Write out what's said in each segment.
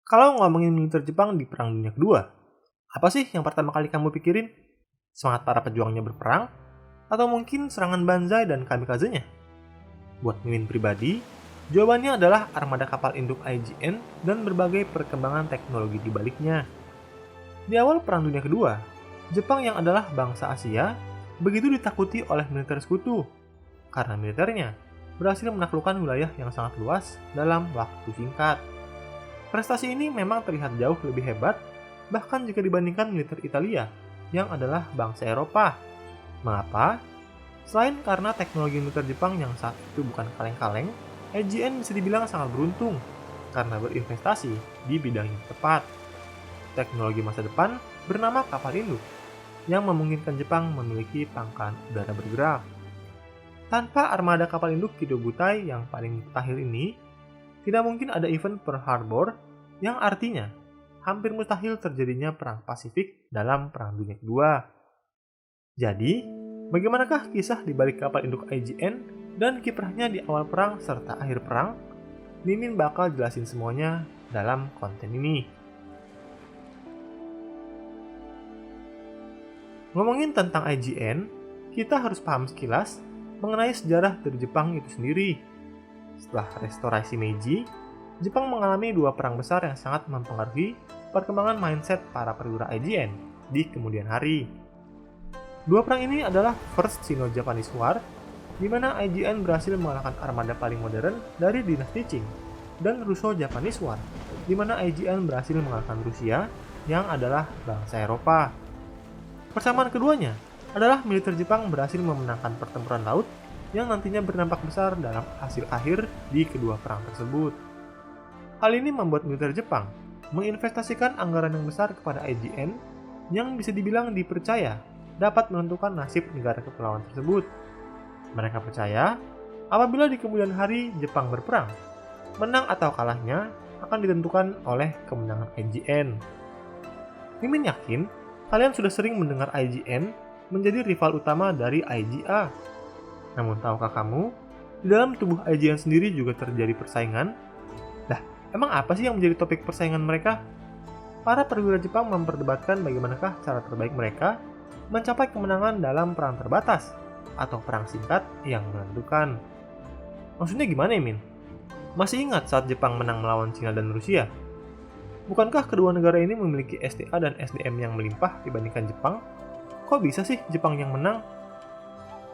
Kalau ngomongin militer Jepang di Perang Dunia Kedua, apa sih yang pertama kali kamu pikirin? Semangat para pejuangnya berperang? Atau mungkin serangan Banzai dan kamikaze-nya? Buat Mimin pribadi, jawabannya adalah armada kapal induk IJN dan berbagai perkembangan teknologi di baliknya. Di awal Perang Dunia Kedua, Jepang yang adalah bangsa Asia begitu ditakuti oleh militer sekutu karena militernya berhasil menaklukkan wilayah yang sangat luas dalam waktu singkat. Prestasi ini memang terlihat jauh lebih hebat bahkan jika dibandingkan militer Italia yang adalah bangsa Eropa. Mengapa? Selain karena teknologi militer Jepang yang saat itu bukan kaleng-kaleng, IJN bisa dibilang sangat beruntung karena berinvestasi di bidang yang tepat. Teknologi masa depan bernama kapal induk yang memungkinkan Jepang memiliki pangkalan udara bergerak. Tanpa armada kapal induk Kido Butai yang paling mutakhir ini, tidak mungkin ada event Pearl Harbor yang artinya hampir mustahil terjadinya perang Pasifik dalam Perang Dunia Kedua. Jadi, bagaimanakah kisah di balik kapal induk IJN dan kiprahnya di awal perang serta akhir perang? Mimin bakal jelasin semuanya dalam konten ini. Ngomongin tentang IJN, kita harus paham sekilas mengenai sejarah dari Jepang itu sendiri. Setelah restorasi Meiji, Jepang mengalami dua perang besar yang sangat mempengaruhi perkembangan mindset para perwira IJN di kemudian hari. Dua perang ini adalah First Sino-Japanese War, di mana IJN berhasil mengalahkan armada paling modern dari dinasti Qing, dan Russo-Japanese War, di mana IJN berhasil mengalahkan Rusia yang adalah bangsa Eropa. Persamaan keduanya adalah militer Jepang berhasil memenangkan pertempuran laut yang nantinya berdampak besar dalam hasil akhir di kedua perang tersebut. Hal ini membuat militer Jepang menginvestasikan anggaran yang besar kepada IJN yang bisa dibilang dipercaya dapat menentukan nasib negara kepulauan tersebut. Mereka percaya apabila di kemudian hari Jepang berperang, menang atau kalahnya akan ditentukan oleh kemenangan IJN. Mimin yakin kalian sudah sering mendengar IJN menjadi rival utama dari IJA. Namun tahukah kamu, di dalam tubuh IJN sendiri juga terjadi persaingan? Lah, emang apa sih yang menjadi topik persaingan mereka? Para perwira Jepang memperdebatkan bagaimanakah cara terbaik mereka mencapai kemenangan dalam perang terbatas atau perang singkat yang menentukan. Maksudnya gimana ya, Min? Masih ingat saat Jepang menang melawan Cina dan Rusia? Bukankah kedua negara ini memiliki SDA dan SDM yang melimpah dibandingkan Jepang? Kok bisa sih Jepang yang menang?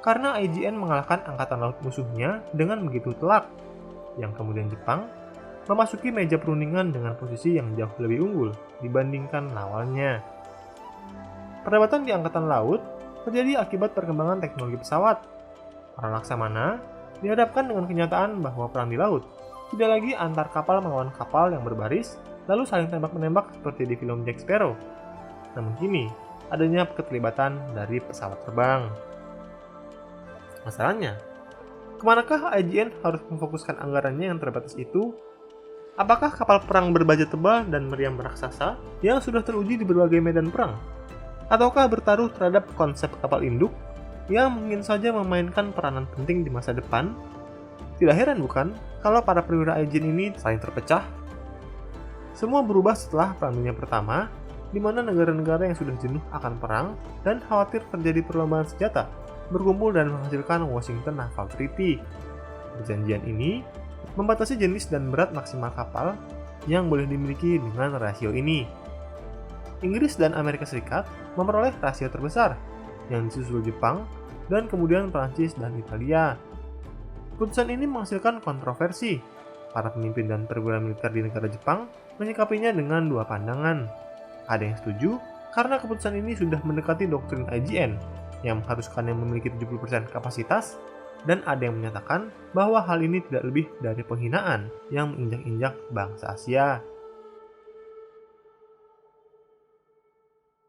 Karena IJN mengalahkan angkatan laut musuhnya dengan begitu telak, yang kemudian Jepang memasuki meja perundingan dengan posisi yang jauh lebih unggul dibandingkan lawannya. Perdebatan di angkatan laut terjadi akibat perkembangan teknologi pesawat. Para laksamana dihadapkan dengan kenyataan bahwa perang di laut tidak lagi antar kapal melawan kapal yang berbaris lalu saling tembak-menembak seperti di film Jack Sparrow. Namun kini, adanya keterlibatan dari pesawat terbang. Masalahnya, kemanakah IJN harus memfokuskan anggarannya yang terbatas itu? Apakah kapal perang berbaja tebal dan meriam raksasa yang sudah teruji di berbagai medan perang? Ataukah bertaruh terhadap konsep kapal induk yang mungkin saja memainkan peranan penting di masa depan? Tidak heran bukan kalau para perwira IJN ini saling terpecah? Semua berubah setelah Perang Dunia Pertama, di mana negara-negara yang sudah jenuh akan perang dan khawatir terjadi perlombaan senjata berkumpul dan menghasilkan Washington Naval Treaty. Perjanjian ini membatasi jenis dan berat maksimal kapal yang boleh dimiliki dengan rasio ini. Inggris dan Amerika Serikat memperoleh rasio terbesar, yang disusul Jepang dan kemudian Prancis dan Italia. Putusan ini menghasilkan kontroversi. Para pemimpin dan perwira militer di negara Jepang menyikapinya dengan dua pandangan. Ada yang setuju karena keputusan ini sudah mendekati doktrin IJN yang mengharuskannya memiliki 70% kapasitas, dan ada yang menyatakan bahwa hal ini tidak lebih dari penghinaan yang menginjak-injak bangsa Asia.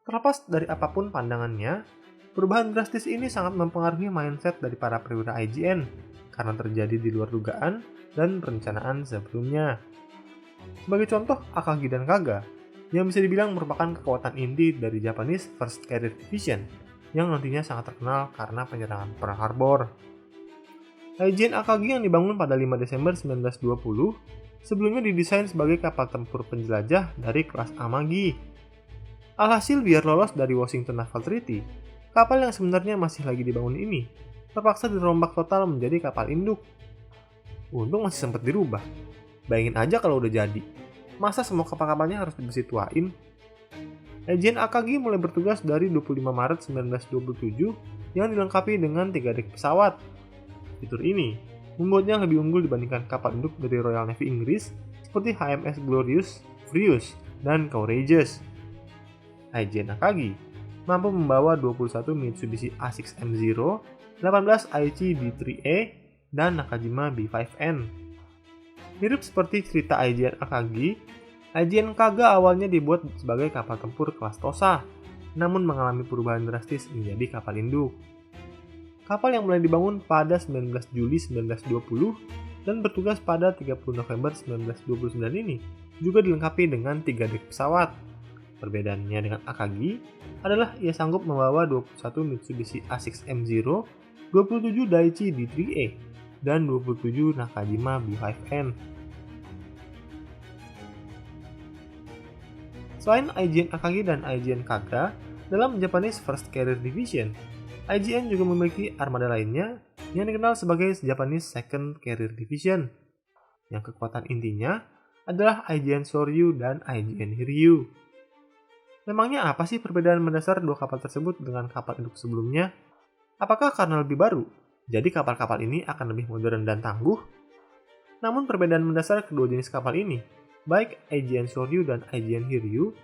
Terlepas dari apapun pandangannya, perubahan drastis ini sangat mempengaruhi mindset dari para perwira IJN karena terjadi di luar dugaan dan perencanaan sebelumnya. Sebagai contoh, Akagi dan Kaga yang bisa dibilang merupakan kekuatan inti dari Japanese First Carrier Division yang nantinya sangat terkenal karena penyerangan Pearl Harbor. IJN Akagi yang dibangun pada 5 Desember 1920 sebelumnya didesain sebagai kapal tempur penjelajah dari kelas Amagi. Alhasil biar lolos dari Washington Naval Treaty, kapal yang sebenarnya masih lagi dibangun ini terpaksa dirombak total menjadi kapal induk. Untung masih sempat dirubah. Bayangin aja kalau udah jadi. Masa semua kapal-kapalnya harus dibesi tuain? Aegean Akagi mulai bertugas dari 25 Maret 1927 yang dilengkapi dengan 3 dek pesawat. Fitur ini membuatnya lebih unggul dibandingkan kapal induk dari Royal Navy Inggris seperti HMS Glorious, Furious, dan Courageous. Aegean Akagi mampu membawa 21 Mitsubishi A6M0, 18 Aichi D3A, dan Nakajima B5N. Mirip seperti cerita Aegean Akagi, Aegean Kaga awalnya dibuat sebagai kapal tempur kelas Tosa, namun mengalami perubahan drastis menjadi kapal induk. Kapal yang mulai dibangun pada 19 Juli 1920 dan bertugas pada 30 November 1929 ini juga dilengkapi dengan 3 dek pesawat. Perbedaannya dengan Akagi adalah ia sanggup membawa 21 Mitsubishi A6M0, 27 Daichi D3A, dan 27 Nakajima B5N. Selain Aegean Akagi dan Aegean Kaga, dalam Japanese First Carrier Division, IJN juga memiliki armada lainnya yang dikenal sebagai Japanese Second Carrier Division, yang kekuatan intinya adalah IJN Soryu dan IJN Hiryu. Memangnya apa sih perbedaan mendasar dua kapal tersebut dengan kapal induk sebelumnya? Apakah karena lebih baru, jadi kapal-kapal ini akan lebih modern dan tangguh? Namun perbedaan mendasar kedua jenis kapal ini, baik IJN Soryu dan IJN Hiryu,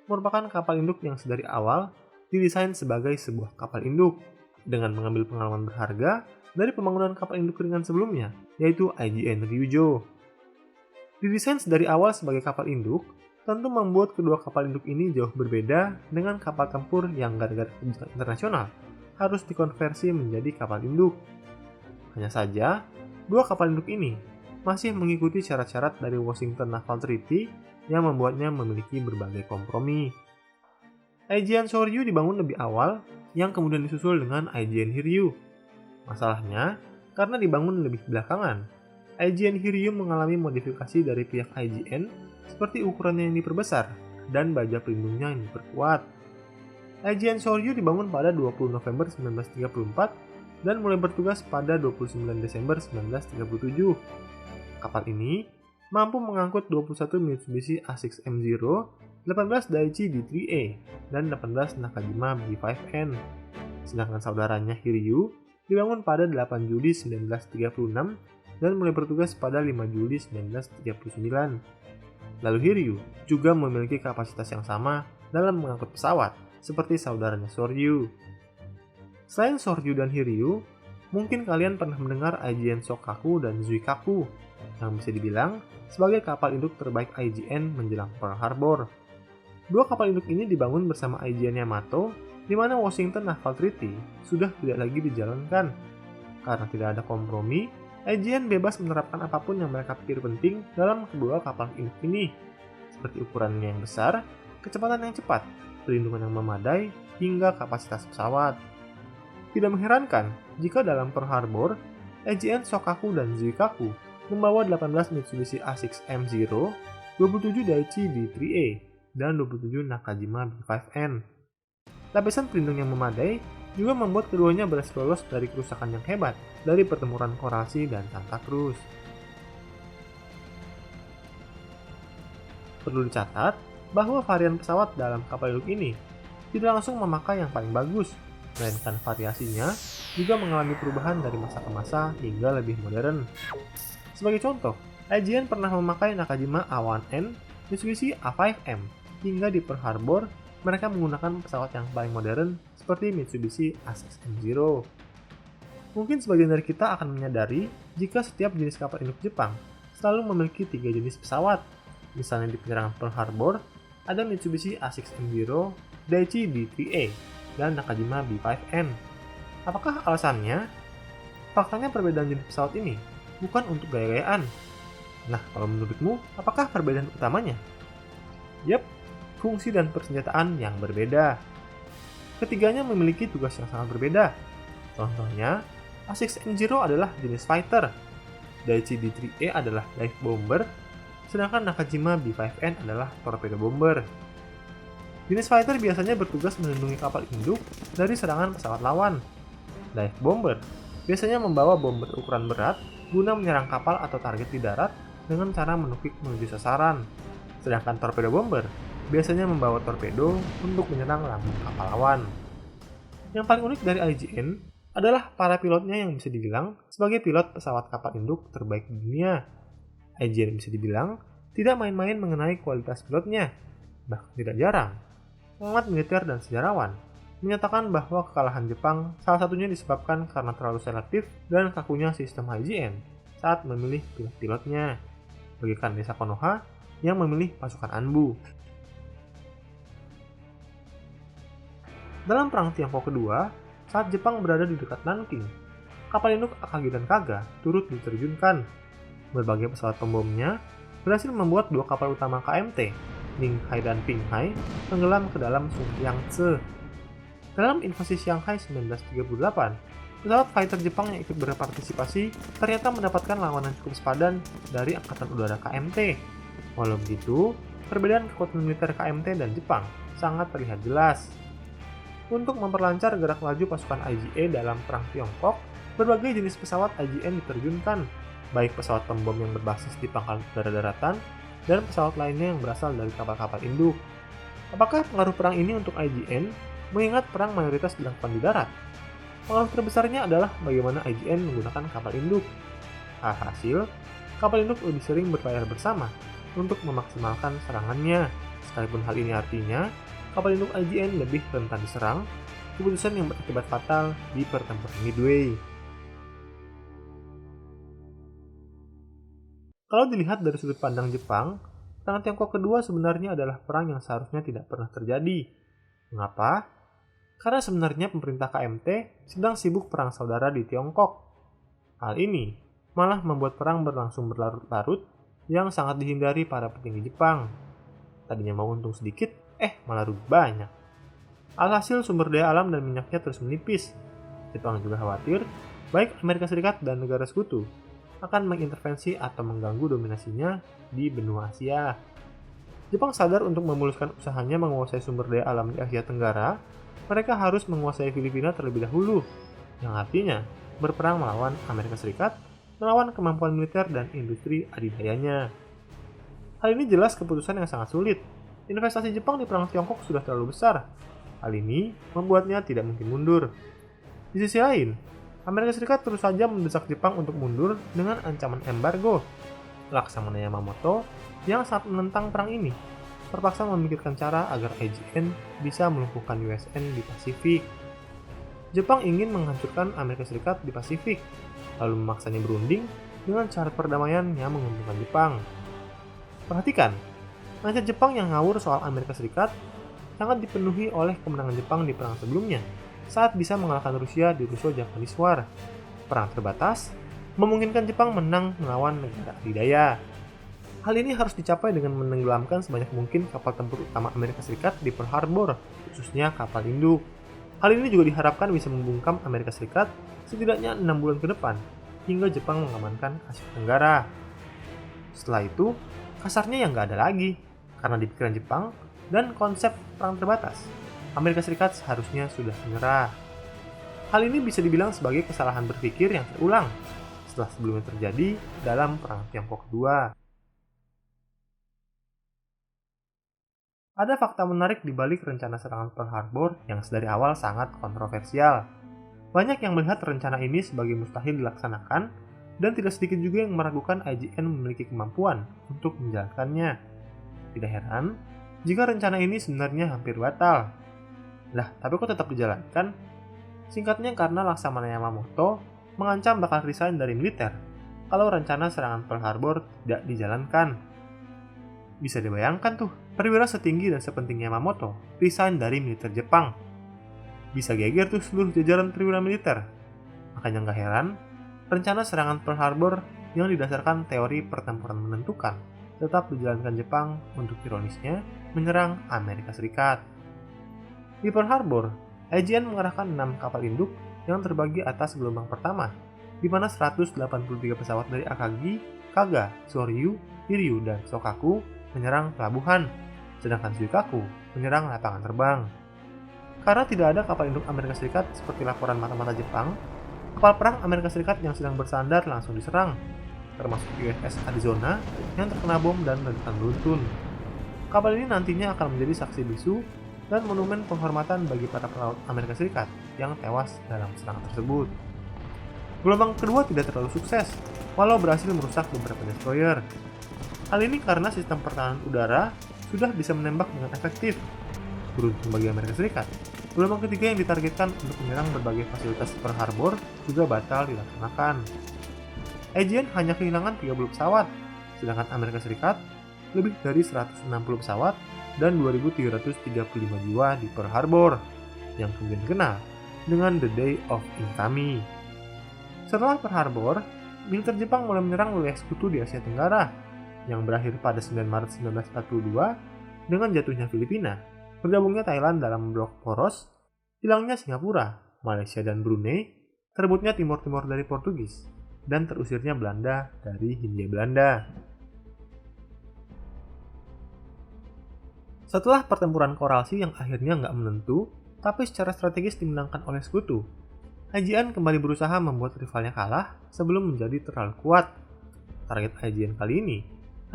merupakan kapal induk yang sedari awal didesain sebagai sebuah kapal induk, dengan mengambil pengalaman berharga dari pembangunan kapal induk ringan sebelumnya, yaitu IJN Ryujo. Didesain sedari awal sebagai kapal induk, tentu membuat kedua kapal induk ini jauh berbeda dengan kapal tempur yang gara-gara kebijakan internasional harus dikonversi menjadi kapal induk. Hanya saja, dua kapal induk ini masih mengikuti syarat-syarat dari Washington Naval Treaty yang membuatnya memiliki berbagai kompromi. IJN Soryu dibangun lebih awal, yang kemudian disusul dengan IJN Hiryu. Masalahnya, karena dibangun lebih belakangan, IJN Hiryu mengalami modifikasi dari pihak IJN seperti ukurannya yang diperbesar dan baja pelindungnya yang diperkuat. IJN Soryu dibangun pada 20 November 1934 dan mulai bertugas pada 29 Desember 1937. Kapal ini mampu mengangkut 21 Mitsubishi A6M0, 18 Daichi D3A, dan 18 Nakajima B5N. Sedangkan saudaranya Hiryu dibangun pada 8 Juli 1936 dan mulai bertugas pada 5 Juli 1939. Lalu Hiryu juga memiliki kapasitas yang sama dalam mengangkut pesawat, seperti saudaranya Soryu. Selain Soryu dan Hiryu, mungkin kalian pernah mendengar IJN Shokaku dan Zuikaku, yang bisa dibilang sebagai kapal induk terbaik IJN menjelang Pearl Harbor. Dua kapal induk ini dibangun bersama IJN Yamato, di mana Washington Naval Treaty sudah tidak lagi dijalankan. Karena tidak ada kompromi, IJN bebas menerapkan apapun yang mereka pikir penting dalam kedua kapal induk ini, seperti ukurannya yang besar, kecepatan yang cepat, perlindungan yang memadai, hingga kapasitas pesawat. Tidak mengherankan jika dalam Pearl Harbor, IJN Shokaku dan Zuikaku membawa 18 Mitsubishi A6M0, 27 Daichi D3A, dan 27 Nakajima B5N. Lapisan pelindung yang memadai juga membuat keduanya berhasil lolos dari kerusakan yang hebat dari pertempuran Korasi dan Santa Cruz. Perlu dicatat bahwa varian pesawat dalam kapal induk ini tidak langsung memakai yang paling bagus, melainkan variasinya juga mengalami perubahan dari masa ke masa hingga lebih modern. Sebagai contoh, IJN pernah memakai Nakajima A1N, Mitsubishi A5M, hingga di Pearl Harbor mereka menggunakan pesawat yang paling modern seperti Mitsubishi A6M0. Mungkin sebagian dari kita akan menyadari jika setiap jenis kapal induk Jepang selalu memiliki 3 jenis pesawat. Misalnya di penyerangan Pearl Harbor, ada Mitsubishi A6M0, Daichi D3A, dan Nakajima B5N. Apakah alasannya? Faktanya perbedaan jenis pesawat ini bukan untuk gaya-gayaan. Nah, kalau menurutmu, apakah perbedaan utamanya? Yap, fungsi dan persenjataan yang berbeda. Ketiganya memiliki tugas yang sangat berbeda. Contohnya, A6M0 adalah jenis fighter, Daichi D3A adalah dive bomber, sedangkan Nakajima B5N adalah torpedo bomber. Jenis fighter biasanya bertugas melindungi kapal induk dari serangan pesawat lawan. Dive bomber biasanya membawa bom berukuran berat guna menyerang kapal atau target di darat dengan cara menukik menuju sasaran. Sedangkan torpedo bomber biasanya membawa torpedo untuk menyerang lambung kapal lawan. Yang paling unik dari IJN adalah para pilotnya yang bisa dibilang sebagai pilot pesawat kapal induk terbaik di dunia. IJN bisa dibilang tidak main-main mengenai kualitas pilotnya. Bahkan tidak jarang, pengamat militer dan sejarawan menyatakan bahwa kekalahan Jepang salah satunya disebabkan karena terlalu selektif dan kakunya sistem IJN saat memilih pilot-pilotnya, bagaikan Desa Konoha yang memilih pasukan Anbu. Dalam Perang Tiongkok kedua, saat Jepang berada di dekat Nanking, kapal induk Akagi dan Kaga turut diterjunkan. Berbagai pesawat pembomnya berhasil membuat dua kapal utama KMT, Ninghai dan Pinghai, tenggelam ke dalam Sungai Yangtze. Dalam invasi Shanghai 1938, pesawat fighter Jepang yang ikut berpartisipasi ternyata mendapatkan lawanan cukup sepadan dari Angkatan Udara KMT. Walau begitu, perbedaan kekuatan militer KMT dan Jepang sangat terlihat jelas. Untuk memperlancar gerak laju pasukan IJE dalam Perang Tiongkok, berbagai jenis pesawat IJN diterjunkan, baik pesawat pembom yang berbasis di pangkalan udara daratan dan pesawat lainnya yang berasal dari kapal-kapal induk. Apakah pengaruh perang ini untuk IJN, mengingat perang mayoritas dilakukan di darat? Pengaruh terbesarnya adalah bagaimana IJN menggunakan kapal induk. Alhasil, kapal induk lebih sering berlayar bersama untuk memaksimalkan serangannya, sekalipun hal ini artinya kapal induk IJN lebih rentan diserang, keputusan yang berakibat fatal di pertempuran Midway. Kalau dilihat dari sudut pandang Jepang, Perang Tiongkok kedua sebenarnya adalah perang yang seharusnya tidak pernah terjadi. Mengapa? Karena sebenarnya pemerintah KMT sedang sibuk perang saudara di Tiongkok. Hal ini malah membuat perang berlangsung berlarut-larut yang sangat dihindari para petinggi Jepang. Tadinya mau untung sedikit, malah rugi banyak. Alhasil sumber daya alam dan minyaknya terus menipis. Jepang juga khawatir, baik Amerika Serikat dan negara sekutu akan mengintervensi atau mengganggu dominasinya di benua Asia. Jepang sadar untuk memuluskan usahanya menguasai sumber daya alam di Asia Tenggara, mereka harus menguasai Filipina terlebih dahulu, yang artinya berperang melawan Amerika Serikat, melawan kemampuan militer dan industri adidayanya. Hal ini jelas keputusan yang sangat sulit. Investasi Jepang di Perang Tiongkok sudah terlalu besar. Hal ini membuatnya tidak mungkin mundur. Di sisi lain, Amerika Serikat terus saja mendesak Jepang untuk mundur dengan ancaman embargo. Laksamana Yamamoto yang sangat menentang perang ini terpaksa memikirkan cara agar IJN bisa melumpuhkan USN di Pasifik. Jepang ingin menghancurkan Amerika Serikat di Pasifik, lalu memaksanya berunding dengan cara perdamaian yang menguntungkan Jepang. Perhatikan, mindset Jepang yang ngawur soal Amerika Serikat sangat dipenuhi oleh kemenangan Jepang di perang sebelumnya saat bisa mengalahkan Rusia di Russo-Japanese War. Perang terbatas memungkinkan Jepang menang melawan negara adidaya. Hal ini harus dicapai dengan menenggelamkan sebanyak mungkin kapal tempur utama Amerika Serikat di Pearl Harbor, khususnya kapal induk. Hal ini juga diharapkan bisa membungkam Amerika Serikat setidaknya 6 bulan ke depan, hingga Jepang mengamankan Asia Tenggara. Setelah itu, kasarnya yang nggak ada lagi, karena di pikiran Jepang dan konsep perang terbatas, Amerika Serikat seharusnya sudah menyerah. Hal ini bisa dibilang sebagai kesalahan berpikir yang terulang setelah sebelumnya terjadi dalam Perang Tiongkok kedua. Ada fakta menarik di balik rencana serangan Pearl Harbor yang sedari awal sangat kontroversial. Banyak yang melihat rencana ini sebagai mustahil dilaksanakan, dan tidak sedikit juga yang meragukan IJN memiliki kemampuan untuk menjalankannya. Tidak heran jika rencana ini sebenarnya hampir batal. Lah, tapi kok tetap dijalankan? Singkatnya karena Laksamana Yamamoto mengancam bakal resign dari militer kalau rencana serangan Pearl Harbor tidak dijalankan. Bisa dibayangkan tuh, perwira setinggi dan sepenting Yamamoto resign dari militer Jepang. Bisa geger tuh seluruh jajaran perwira militer. Makanya nggak heran, rencana serangan Pearl Harbor yang didasarkan teori pertempuran menentukan tetap dijalankan Jepang untuk ironisnya menyerang Amerika Serikat. Di Pearl Harbor, IJN mengerahkan 6 kapal induk yang terbagi atas gelombang pertama, di mana 183 pesawat dari Akagi, Kaga, Soryu, Hiryu dan Shokaku menyerang pelabuhan, sedangkan Zuikaku menyerang lapangan terbang. Karena tidak ada kapal induk Amerika Serikat seperti laporan mata-mata Jepang, kapal perang Amerika Serikat yang sedang bersandar langsung diserang, termasuk USS Arizona yang terkena bom dan ledakan beruntun. Kapal ini nantinya akan menjadi saksi bisu dan monumen penghormatan bagi para pelaut Amerika Serikat yang tewas dalam serangan tersebut. Gelombang kedua tidak terlalu sukses, walau berhasil merusak beberapa destroyer. Hal ini karena sistem pertahanan udara sudah bisa menembak dengan efektif. Beruntung bagi Amerika Serikat, gelombang ketiga yang ditargetkan untuk menyerang berbagai fasilitas Pearl Harbor juga batal dilaksanakan. AGN hanya kehilangan 30 pesawat, sedangkan Amerika Serikat lebih dari 160 pesawat dan 2.335 jiwa di Pearl Harbor, yang kemudian dikenal dengan The Day of Infamy. Setelah Pearl Harbor, militer Jepang mulai menyerang wilayah sekutu di Asia Tenggara, yang berakhir pada 9 Maret 1942 dengan jatuhnya Filipina, bergabungnya Thailand dalam blok poros, hilangnya Singapura, Malaysia dan Brunei, terebutnya Timor-Timor dari Portugis, dan terusirnya Belanda dari Hindia Belanda. Setelah pertempuran Koralsi yang akhirnya nggak menentu, tapi secara strategis dimenangkan oleh sekutu, AGN kembali berusaha membuat rivalnya kalah sebelum menjadi terlalu kuat. Target AGN kali ini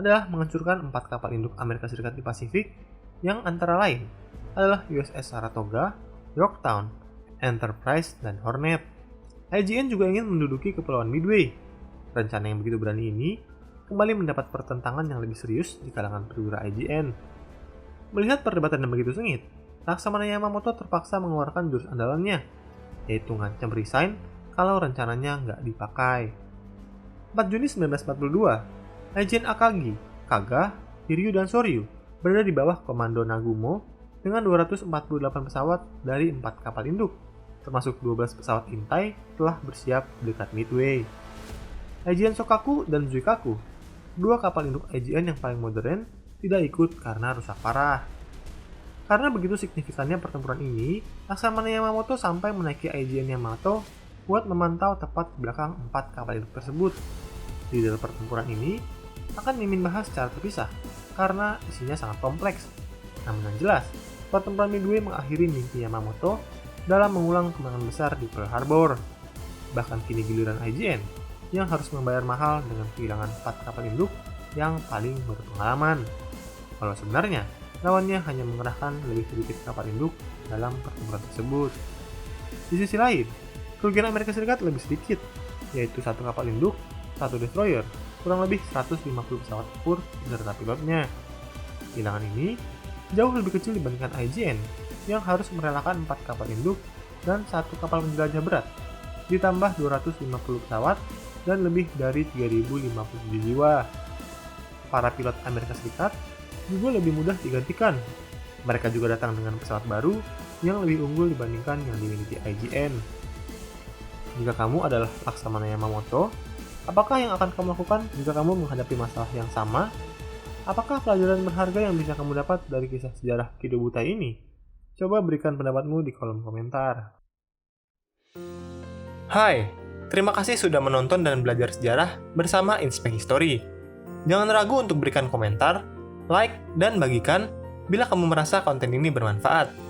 adalah menghancurkan 4 kapal induk Amerika Serikat di Pasifik yang antara lain adalah USS Saratoga, Yorktown, Enterprise, dan Hornet. AGN juga ingin menduduki Kepulauan Midway. Rencana yang begitu berani ini kembali mendapat pertentangan yang lebih serius di kalangan perwira AGN. Melihat perdebatan yang begitu sengit, Laksamana Yamamoto terpaksa mengeluarkan jurus andalannya, yaitu ngancam resign kalau rencananya nggak dipakai. 4 Juni 1942, AGN Akagi, Kaga, Hiryu, dan Soryu berada di bawah komando Nagumo dengan 248 pesawat dari 4 kapal induk, termasuk 12 pesawat intai telah bersiap di dekat Midway. AGN Shokaku dan Zuikaku, 2 kapal induk AGN yang paling modern, tidak ikut karena rusak parah. Karena begitu signifikannya pertempuran ini, Laksamana Yamamoto sampai menaiki AGN Yamato buat memantau tepat di belakang 4 kapal induk tersebut. Di dalam pertempuran ini akan Mimin bahas secara terpisah karena isinya sangat kompleks. Namun yang jelas, pertempuran Midway mengakhiri mimpi Yamamoto dalam mengulang kemenangan besar di Pearl Harbor. Bahkan kini giliran AGN yang harus membayar mahal dengan kehilangan 4 kapal induk yang paling berpengalaman. Walau sebenarnya, lawannya hanya mengerahkan lebih sedikit kapal induk dalam pertempuran tersebut. Di sisi lain, kerugian Amerika Serikat lebih sedikit, yaitu 1 kapal induk, 1 destroyer, kurang lebih 150 pesawat tempur beserta pilotnya. Kehilangan ini jauh lebih kecil dibandingkan AGN yang harus merelakan 4 kapal induk dan 1 kapal penjelajah berat, ditambah 250 pesawat dan lebih dari 3.057 jiwa. Para pilot Amerika Serikat juga lebih mudah digantikan. Mereka juga datang dengan pesawat baru yang lebih unggul dibandingkan yang dimiliki AGN. Jika kamu adalah Laksamana Yamamoto, apakah yang akan kamu lakukan jika kamu menghadapi masalah yang sama? Apakah pelajaran berharga yang bisa kamu dapat dari kisah sejarah Kido Butai ini? Coba berikan pendapatmu di kolom komentar. Hai, terima kasih sudah menonton dan belajar sejarah bersama Inspek History. Jangan ragu untuk berikan komentar, like, dan bagikan bila kamu merasa konten ini bermanfaat.